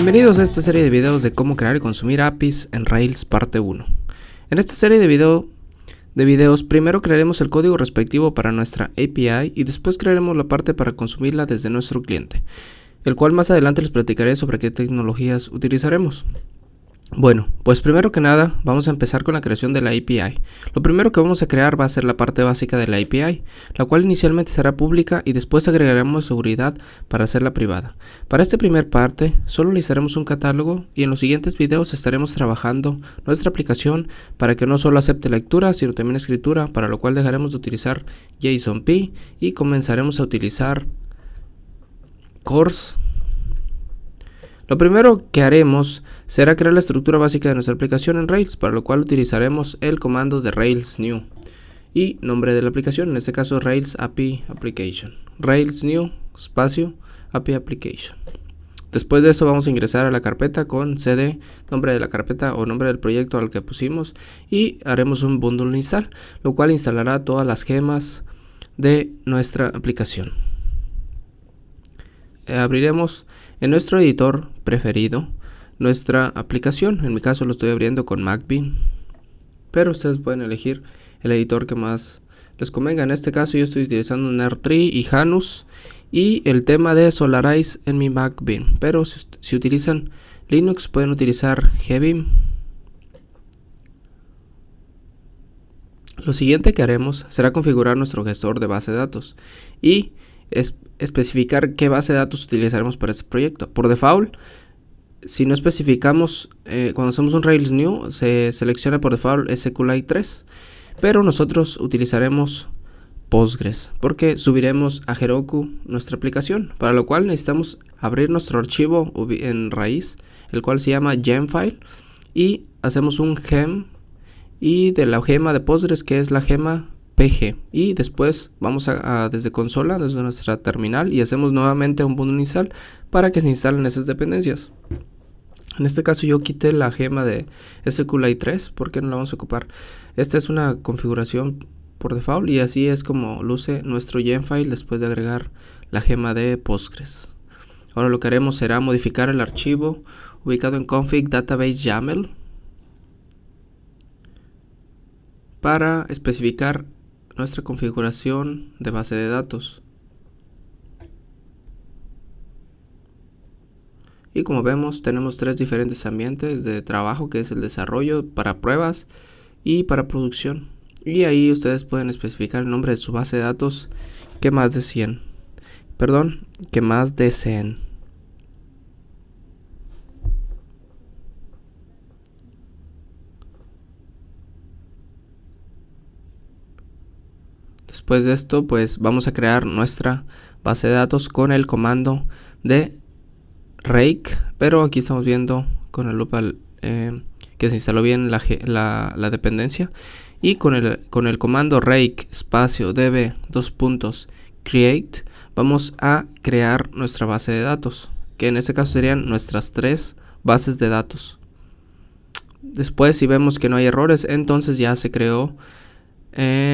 Bienvenidos a esta serie de videos de cómo crear y consumir APIs en Rails parte 1. En esta serie de videos primero crearemos el código respectivo para nuestra API y después crearemos la parte para consumirla desde nuestro cliente, el cual más adelante les platicaré sobre qué tecnologías utilizaremos. Bueno, pues primero que nada vamos a empezar con la creación de la API. Lo primero que vamos a crear va a ser la parte básica de la API, la cual inicialmente será pública y después agregaremos seguridad para hacerla privada. Para esta primera parte solo necesitaremos un catálogo y en los siguientes videos estaremos trabajando nuestra aplicación para que no solo acepte lectura sino también escritura, para lo cual dejaremos de utilizar JSONP y comenzaremos a utilizar CORS. Lo primero que haremos será crear la estructura básica de nuestra aplicación en Rails, para lo cual utilizaremos el comando de Rails New y nombre de la aplicación, en este caso Rails API Application, Rails New espacio API Application. Después de eso vamos a ingresar a la carpeta con cd, nombre de la carpeta o nombre del proyecto al que pusimos, y haremos un bundle install, lo cual instalará todas las gemas de nuestra aplicación. Abriremos en nuestro editor preferido nuestra aplicación. En mi caso lo estoy abriendo con MacBean, pero ustedes pueden elegir el editor que más les convenga. En este caso yo estoy utilizando NR3 y Janus y el tema de Solarize en mi MacBean, pero si utilizan Linux pueden utilizar Heavy. Lo siguiente que haremos será configurar nuestro gestor de base de datos y especificar qué base de datos utilizaremos para este proyecto. Por default, si no especificamos, cuando hacemos un Rails New, se selecciona por default SQLite 3, pero nosotros utilizaremos Postgres, porque subiremos a Heroku nuestra aplicación, para lo cual necesitamos abrir nuestro archivo en raíz, el cual se llama gemfile, y hacemos un gem, y de la gema de Postgres, que es la gema PG, y después vamos desde consola, desde nuestra terminal, y hacemos nuevamente un bundle install para que se instalen esas dependencias. En este caso yo quité la gema de SQLite 3 porque no la vamos a ocupar. Esta es una configuración por default y así es como luce nuestro gemfile después de agregar la gema de Postgres. Ahora lo que haremos será modificar el archivo ubicado en config database YAML para especificar nuestra configuración de base de datos. Y como vemos, tenemos tres diferentes ambientes de trabajo, que es el desarrollo, para pruebas y para producción. Y ahí ustedes pueden especificar el nombre de su base de datos que más deseen. Después de esto, pues vamos a crear nuestra base de datos con el comando de rake, pero aquí estamos viendo con el loop que se instaló bien la dependencia, y con el comando rake espacio db create vamos a crear nuestra base de datos, que en este caso serían nuestras tres bases de datos. Después, si vemos que no hay errores, entonces ya se creó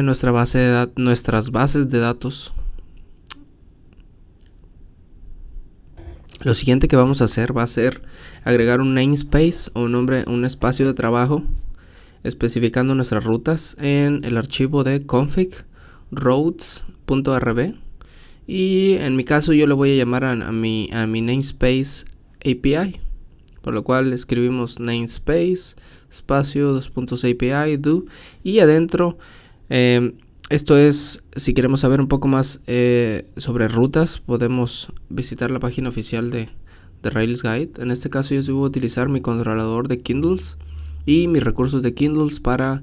nuestras bases de datos. Lo siguiente que vamos a hacer va a ser agregar un namespace o un espacio de trabajo especificando nuestras rutas en el archivo de config routes.rb, y en mi caso yo le voy a llamar a mi namespace API, por lo cual escribimos namespace espacio API do, y adentro esto es, si queremos saber un poco más sobre rutas, podemos visitar la página oficial de Rails Guide. En este caso yo voy a utilizar mi controlador de Kindles y mis recursos de Kindles para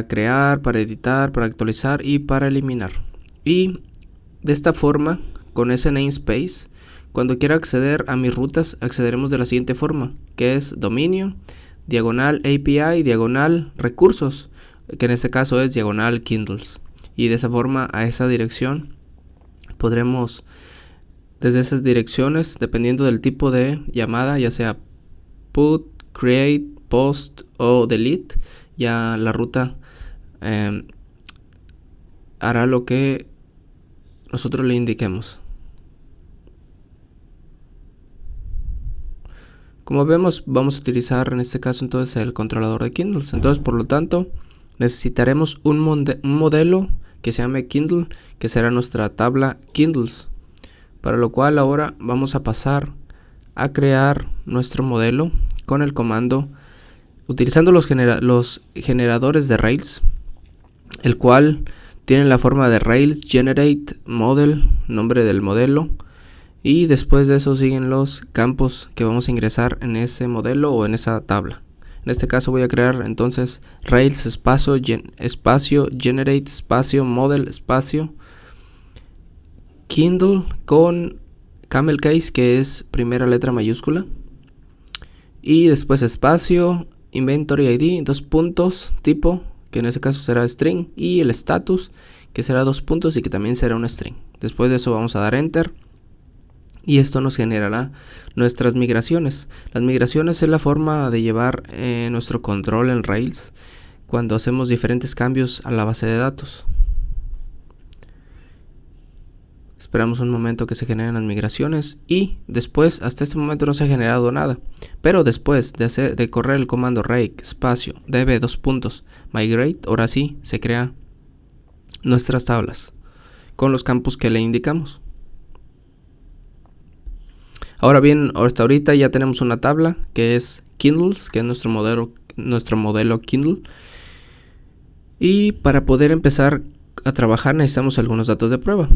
crear, para editar, para actualizar y para eliminar. Y de esta forma, con ese namespace, cuando quiera acceder a mis rutas, accederemos de la siguiente forma, que es dominio, diagonal API, diagonal recursos, que en este caso es diagonal Kindles, y de esa forma a esa dirección podremos, desde esas direcciones, dependiendo del tipo de llamada, ya sea put, create, post o delete, ya la ruta hará lo que nosotros le indiquemos. Como vemos, vamos a utilizar en este caso entonces el controlador de Kindles. Entonces, por lo tanto, necesitaremos un modelo que se llame Kindle, que será nuestra tabla Kindles. Para lo cual ahora vamos a pasar a crear nuestro modelo con el comando utilizando los generadores de Rails, el cual tiene la forma de Rails Generate Model, nombre del modelo, y después de eso siguen los campos que vamos a ingresar en ese modelo o en esa tabla. En este caso voy a crear entonces Rails espacio Generate espacio Model espacio Kindle con camel case, que es primera letra mayúscula, y después espacio Inventory ID, 2 puntos, tipo, que en ese caso será string, y el status, que será 2 puntos y que también será un string. Después de eso vamos a dar enter y esto nos generará nuestras migraciones. Las migraciones es la forma de llevar nuestro control en Rails cuando hacemos diferentes cambios a la base de datos. Esperamos un momento que se generen las migraciones y después, hasta este momento no se ha generado nada, pero después de correr el comando rake espacio db 2 puntos migrate, ahora sí se crea nuestras tablas con los campos que le indicamos. Ahora bien, hasta ahorita ya tenemos una tabla que es Kindles, que es nuestro modelo Kindle, y para poder empezar a trabajar necesitamos algunos datos de prueba,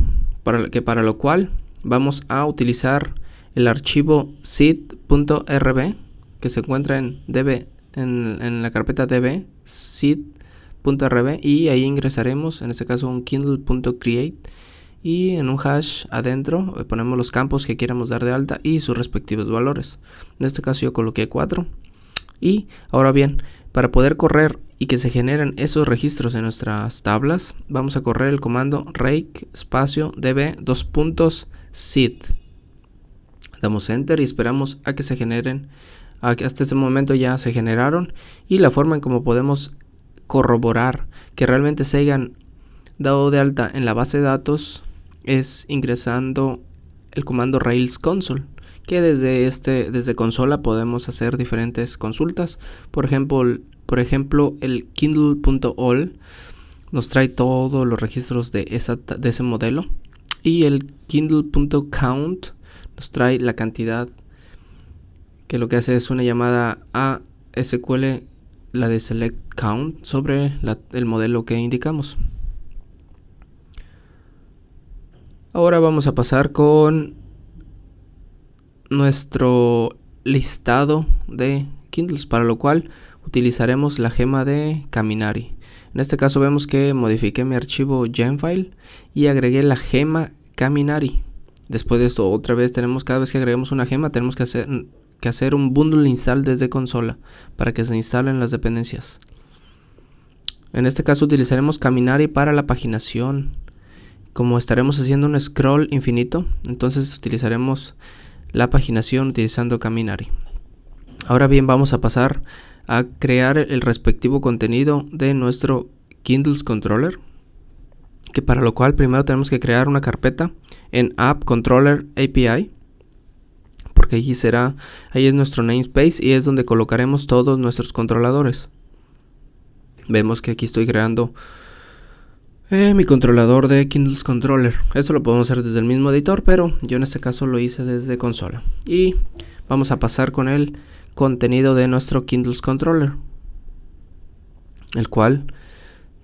para lo cual vamos a utilizar el archivo seed.rb que se encuentra en la carpeta db seed.rb, y ahí ingresaremos en este caso un kindle.create y en un hash adentro ponemos los campos que queramos dar de alta y sus respectivos valores. En este caso yo coloqué 4. Y ahora bien, para poder correr y que se generen esos registros en nuestras tablas, vamos a correr el comando rake espacio db 2 puntos seed. Damos enter y esperamos a que se generen. Hasta este momento ya se generaron, y la forma en cómo podemos corroborar que realmente se hayan dado de alta en la base de datos es ingresando el comando Rails console, que desde consola podemos hacer diferentes consultas. Por ejemplo, el kindle.all nos trae todos los registros de ese modelo, y el kindle.count nos trae la cantidad, que lo que hace es una llamada a SQL, la de select count, sobre el modelo que indicamos. Ahora vamos a pasar con nuestro listado de Kindles, para lo cual utilizaremos la gema de Kaminari. En este caso vemos que modifiqué mi archivo gemfile y agregué la gema Kaminari. Después de esto, otra vez cada vez que agregamos una gema tenemos que hacer un bundle install desde consola para que se instalen las dependencias. En este caso utilizaremos Kaminari para la paginación. Como estaremos haciendo un scroll infinito, entonces utilizaremos la paginación utilizando Kaminari. Ahora bien, vamos a pasar a crear el respectivo contenido de nuestro Kindles controller, que para lo cual primero tenemos que crear una carpeta en app controller API, porque ahí es nuestro namespace y es donde colocaremos todos nuestros controladores. Vemos que aquí estoy creando mi controlador de Kindles Controller. Esto lo podemos hacer desde el mismo editor, pero yo en este caso lo hice desde consola. Y vamos a pasar con el contenido de nuestro Kindles Controller, el cual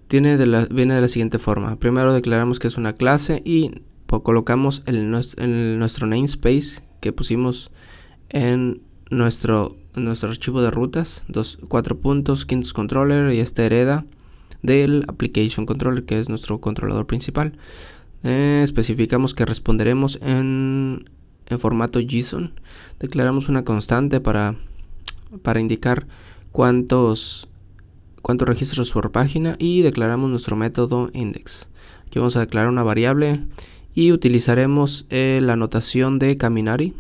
viene de la siguiente forma. Primero declaramos que es una clase y colocamos nuestro namespace que pusimos en nuestro archivo de rutas, 4 puntos Kindles Controller, y este hereda del Application Controller, que es nuestro controlador principal. Especificamos que responderemos en formato JSON. Declaramos una constante para indicar cuántos registros por página, y declaramos nuestro método index. Aquí vamos a declarar una variable y utilizaremos la notación de Kaminari,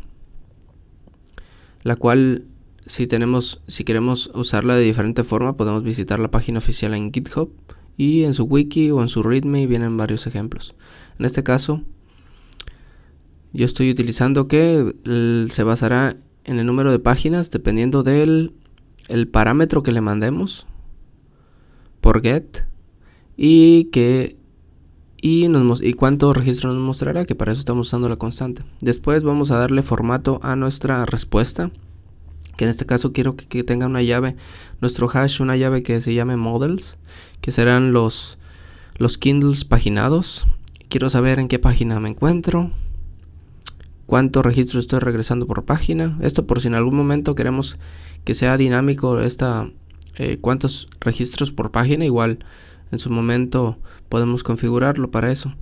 la cual si queremos usarla de diferente forma, podemos visitar la página oficial en GitHub, y en su wiki o en su readme vienen varios ejemplos. En este caso yo estoy utilizando que se basará en el número de páginas dependiendo del parámetro que le mandemos por get y cuánto registro nos mostrará, que para eso estamos usando la constante. Después vamos a darle formato a nuestra respuesta, que en este caso quiero que tenga una llave, nuestro hash, una llave que se llame models, que serán los Kindles paginados. Quiero saber en qué página me encuentro, cuántos registros estoy regresando por página. Esto por si en algún momento queremos que sea dinámico cuántos registros por página, igual en su momento podemos configurarlo para eso.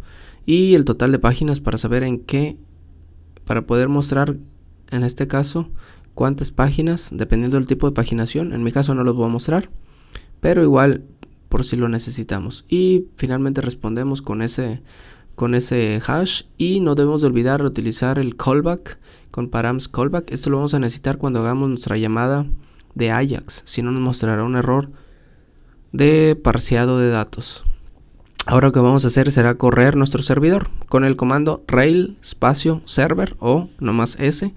Y el total de páginas para saber para poder mostrar en este caso cuántas páginas, dependiendo del tipo de paginación. En mi caso no los voy a mostrar, pero igual por si lo necesitamos. Y finalmente respondemos con ese hash, y no debemos de olvidar utilizar el callback con params callback. Esto lo vamos a necesitar cuando hagamos nuestra llamada de Ajax, si no nos mostrará un error de parseado de datos. Ahora lo que vamos a hacer será correr nuestro servidor con el comando rail espacio server o nomás s.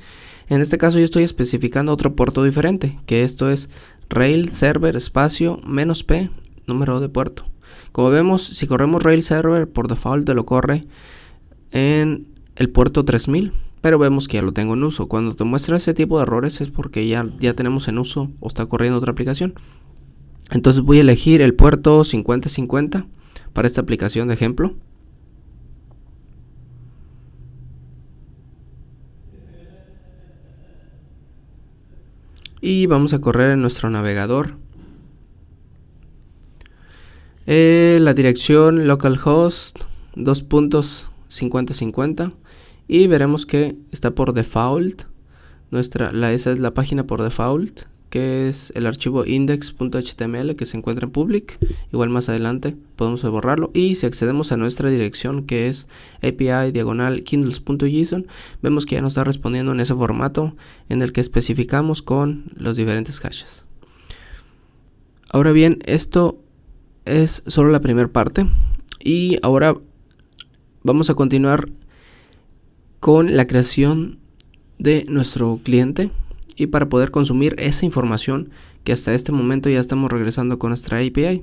En este caso yo estoy especificando otro puerto diferente, que esto es rail server espacio -p número de puerto. Como vemos, si corremos rail server, por default te lo corre en el puerto 3000, pero vemos que ya lo tengo en uso. Cuando te muestra ese tipo de errores es porque ya tenemos en uso o está corriendo otra aplicación. Entonces voy a elegir el puerto 5050 para esta aplicación de ejemplo. Y vamos a correr en nuestro navegador la dirección localhost 2.5050 y veremos que está por default. Esa es la página por default, que es el archivo index.html que se encuentra en public. Igual más adelante podemos borrarlo, y si accedemos a nuestra dirección, que es api/kindles.json, vemos que ya nos está respondiendo en ese formato en el que especificamos con los diferentes hashes. Ahora bien, esto es solo la primera parte, y ahora vamos a continuar con la creación de nuestro cliente, y para poder consumir esa información que hasta este momento ya estamos regresando con nuestra API.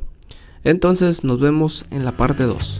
Entonces nos vemos en la parte 2.